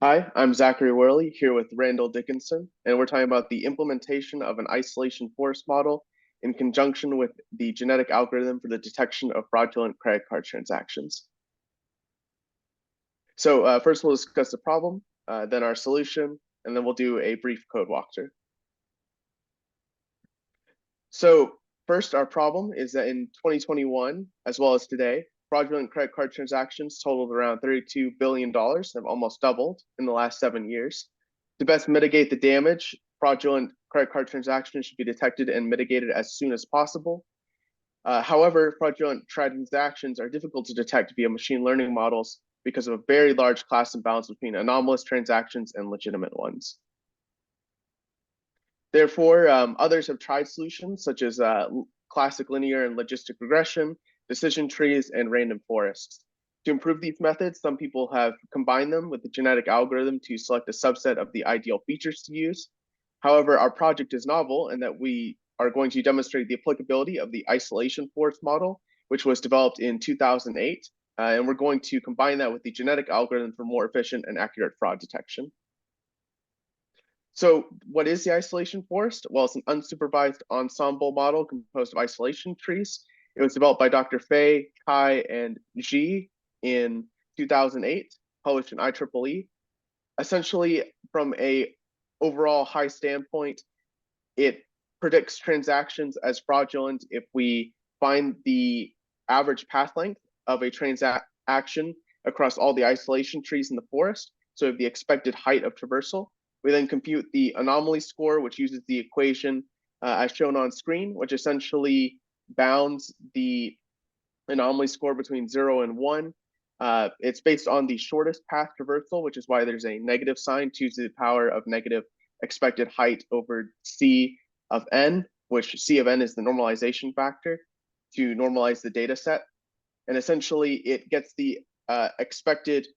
Hi, I'm Zachary Werle here with Randall Dickinson, and we're talking about the implementation of an isolation forest model in conjunction with the genetic algorithm for the detection of fraudulent credit card transactions. So first we'll discuss the problem, then our solution, and then we'll do a brief code walkthrough. So first, our problem is that in 2021, as well as today, fraudulent credit card transactions totaled around $32 billion, have almost doubled in the last 7 years. To best mitigate the damage, fraudulent credit card transactions should be detected and mitigated as soon as possible. However, fraudulent transactions are difficult to detect via machine learning models because of a very large class imbalance between anomalous transactions and legitimate ones. Therefore, others have tried solutions such as classic linear and logistic regression, decision trees, and random forests. To improve these methods, some people have combined them with the genetic algorithm to select a subset of the ideal features to use. However, our project is novel in that we are going to demonstrate the applicability of the isolation forest model, which was developed in 2008, and we're going to combine that with the genetic algorithm for more efficient and accurate fraud detection. So what is the isolation forest? Well, it's an unsupervised ensemble model composed of isolation trees. It was developed by Dr. Fei, Kai, and Ji in 2008, published in IEEE. Essentially, from a overall high standpoint, it predicts transactions as fraudulent if we find the average path length of a transaction across all the isolation trees in the forest, so the expected height of traversal. We then compute the anomaly score, which uses the equation as shown on screen, which essentially bounds the anomaly score between 0 and 1. It's based on the shortest path traversal, which is why there's a negative sign, 2 to the power of negative expected height over C of n, which C of n is the normalization factor to normalize the data set. And essentially, it gets the expected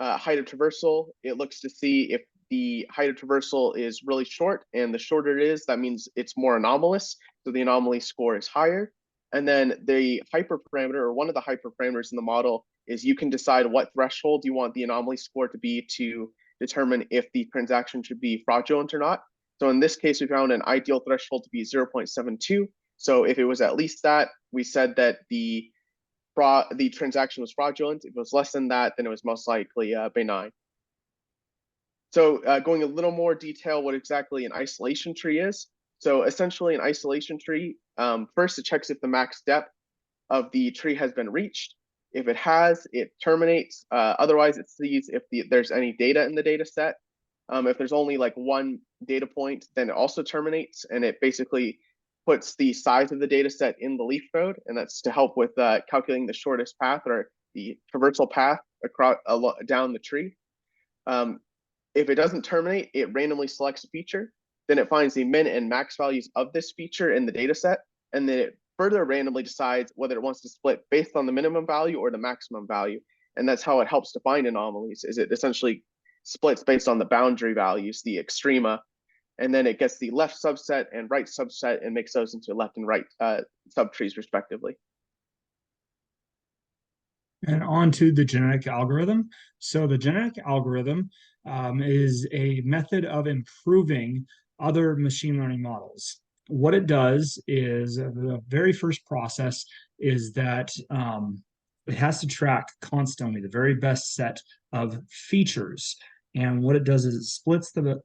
height of traversal. It looks to see if the height of traversal is really short, and the shorter it is, that means it's more anomalous, so the anomaly score is higher. And then the hyperparameter, or one of the hyperparameters in the model, is you can decide what threshold you want the anomaly score to be to determine if the transaction should be fraudulent or not. So in this case, we found an ideal threshold to be 0.72. So if it was at least that, we said that the transaction was fraudulent. If it was less than that, then it was most likely benign. So going a little more detail what exactly an isolation tree is. So essentially an isolation tree, first it checks if the max depth of the tree has been reached. If it has, it terminates. Otherwise, it sees if there's any data in the data set. If there's only like one data point, then it also terminates, and it basically puts the size of the data set in the leaf node, and that's to help with calculating the shortest path or the traversal path across down the tree. If it doesn't terminate, it randomly selects a feature. Then it finds the min and max values of this feature in the data set, and then it further randomly decides whether it wants to split based on the minimum value or the maximum value. And that's how it helps to find anomalies, is it essentially splits based on the boundary values, the extrema, and then it gets the left subset and right subset and makes those into left and right subtrees respectively. And on to the genetic algorithm. So the genetic algorithm is a method of improving other machine learning models. What it does is the very first process is that it has to track constantly the very best set of features. And what it does is it splits the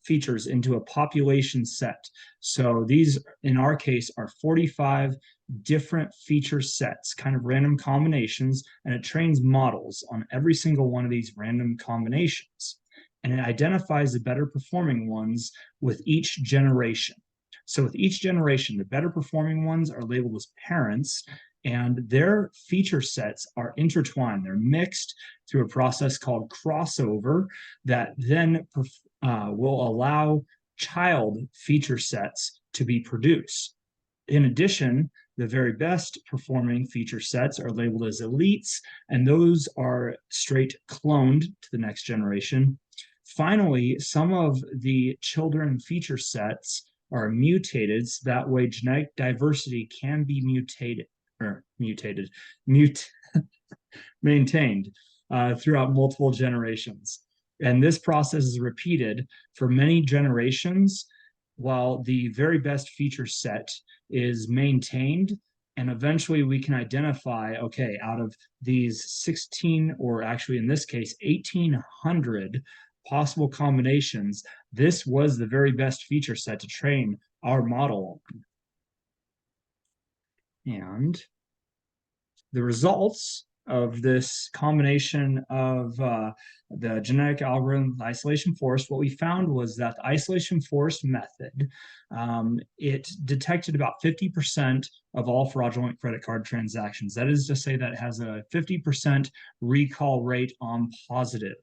features into a population set. So these, in our case, are 45 different feature sets, kind of random combinations, and it trains models on every single one of these random combinations. And it identifies the better performing ones with each generation. So with each generation, the better performing ones are labeled as parents, and their feature sets are intertwined. They're mixed through a process called crossover that then will allow child feature sets to be produced. In addition, the very best performing feature sets are labeled as elites, and those are straight cloned to the next generation. Finally, some of the children feature sets are mutated, so that way genetic diversity can be maintained. throughout multiple generations. And this process is repeated for many generations while the very best feature set is maintained. And eventually we can identify, okay, out of these 16, or actually in this case, 1,800 possible combinations, this was the very best feature set to train our model on. And the results of this combination of the genetic algorithm, the isolation forest, what we found was that the isolation forest method, it detected about 50% of all fraudulent credit card transactions. That is to say that it has a 50% recall rate on positive.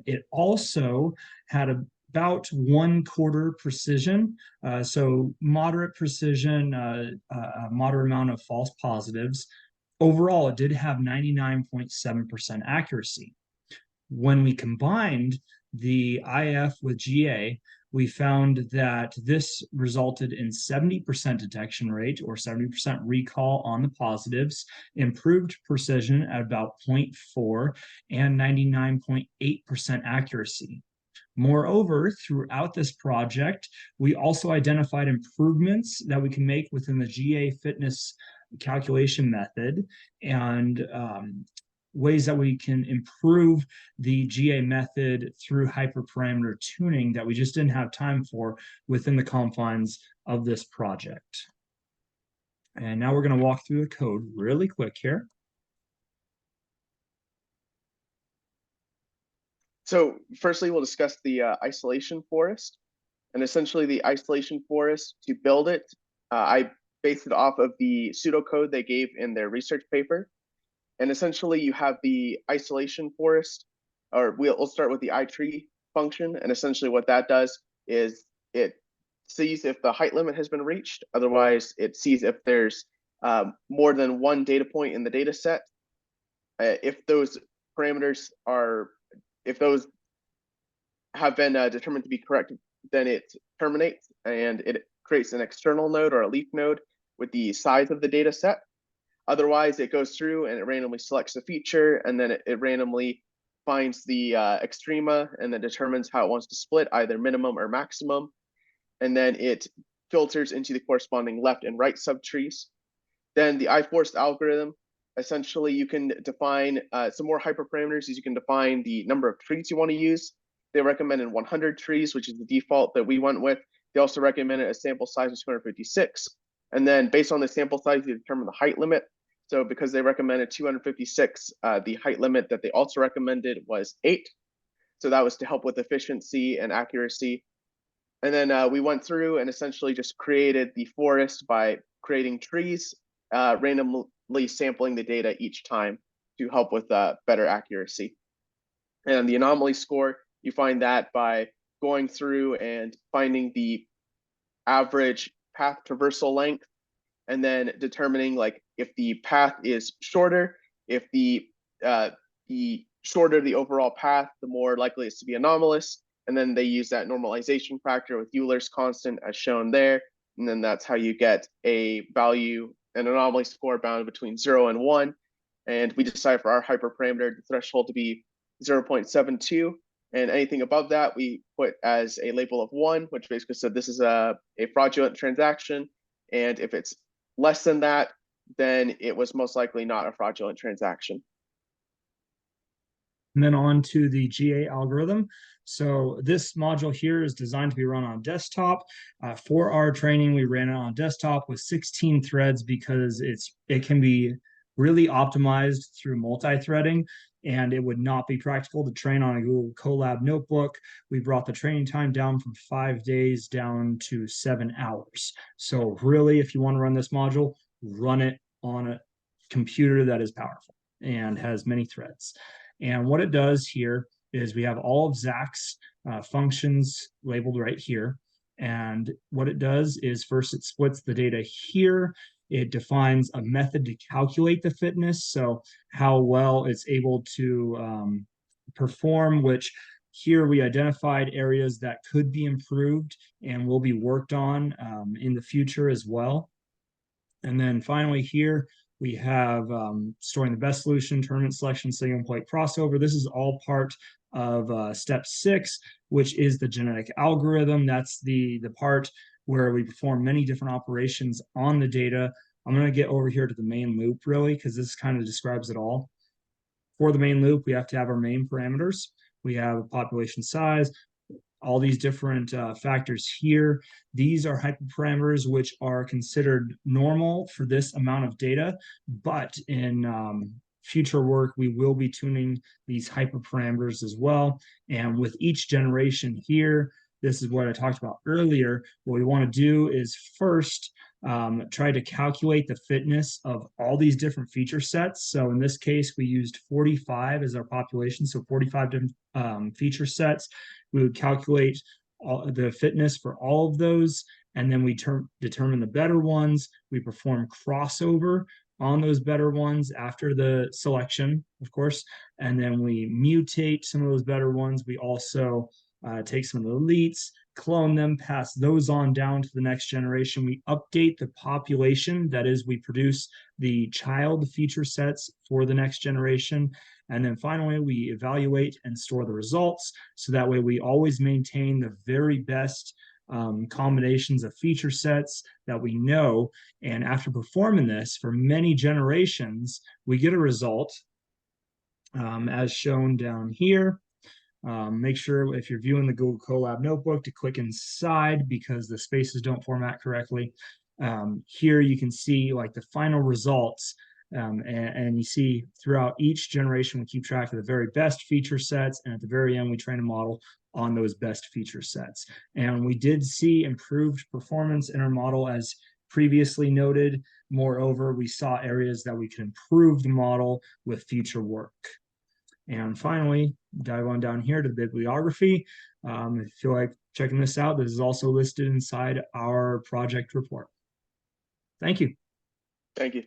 It also had about 1/4 precision, so moderate precision, a moderate amount of false positives. Overall, it did have 99.7% accuracy. When we combined the IF with GA, we found that this resulted in 70% detection rate, or 70% recall on the positives, improved precision at about 0.4, and 99.8% accuracy. Moreover, throughout this project, we also identified improvements that we can make within the GA fitness calculation method, and ways that we can improve the GA method through hyperparameter tuning that we just didn't have time for within the confines of this project. And now we're going to walk through the code really quick here. So firstly, we'll discuss the isolation forest. And essentially the isolation forest, to build it, I based it off of the pseudocode they gave in their research paper. And essentially you have the isolation forest, or we'll start with the iTree function. And essentially what that does is it sees if the height limit has been reached. Otherwise, it sees if there's more than one data point in the data set. If those parameters are, if those have been determined to be correct, then it terminates and it creates an external node or a leaf node with the size of the data set. Otherwise, it goes through and it randomly selects a feature, and then it randomly finds the extrema and then determines how it wants to split, either minimum or maximum. And then it filters into the corresponding left and right subtrees. Then the iForest algorithm, essentially you can define some more hyperparameters. As you can define the number of trees you want to use. They recommended 100 trees, which is the default that we went with. They also recommended a sample size of 256. And then based on the sample size, you determine the height limit. So because they recommended 256, the height limit that they also recommended was 8. So that was to help with efficiency and accuracy. And then we went through and essentially just created the forest by creating trees, randomly sampling the data each time to help with better accuracy. And the anomaly score, you find that by going through and finding the average path traversal length, and then determining like if the path is shorter, if the shorter the overall path, the more likely it's to be anomalous. And then they use that normalization factor with Euler's constant as shown there. And then that's how you get a value, an anomaly score bound between 0 and 1. And we decide for our hyperparameter the threshold to be 0.72. And anything above that, we put as a label of 1, which basically said this is a fraudulent transaction. And if it's less than that, then it was most likely not a fraudulent transaction. And then on to the GA algorithm. So this module here is designed to be run on desktop. For our training, we ran it on desktop with 16 threads because it can be really optimized through multi-threading, and it would not be practical to train on a Google Colab notebook. We brought the training time down from 5 days down to 7 hours. So really, if you want to run this module, run it on a computer that is powerful and has many threads. And what it does here is we have all of Zach's functions labeled right here. And what it does is first it splits the data here. It defines a method to calculate the fitness, so how well it's able to perform, which here we identified areas that could be improved and will be worked on in the future as well. And then finally here, We have storing the best solution, tournament selection, signal point crossover. This is all part of step 6, which is the genetic algorithm. That's the part where we perform many different operations on the data. I'm going to get over here to the main loop really, because this kind of describes it all. For the main loop, we have to have our main parameters. We have population size, all these different factors here. These are hyperparameters which are considered normal for this amount of data, but in future work, we will be tuning these hyperparameters as well. And with each generation here, this is what I talked about earlier. What we want to do is first try to calculate the fitness of all these different feature sets. So in this case, we used 45 as our population, so 45 different feature sets. We would calculate the fitness for all of those, and then we determine the better ones. We perform crossover on those better ones after the selection, of course, and then we mutate some of those better ones. We also take some of the elites, clone them, pass those on down to the next generation. We update the population, that is, we produce the child feature sets for the next generation. And then finally, we evaluate and store the results. So that way we always maintain the very best combinations of feature sets that we know. And after performing this for many generations, we get a result as shown down here. Make sure if you're viewing the Google Colab notebook to click inside because the spaces don't format correctly. Here you can see like the final results, and you see throughout each generation we keep track of the very best feature sets, and at the very end we train a model on those best feature sets. And we did see improved performance in our model as previously noted. Moreover, we saw areas that we could improve the model with future work. And finally, dive on down here to the bibliography. If you feel like checking this out, this is also listed inside our project report. Thank you. Thank you.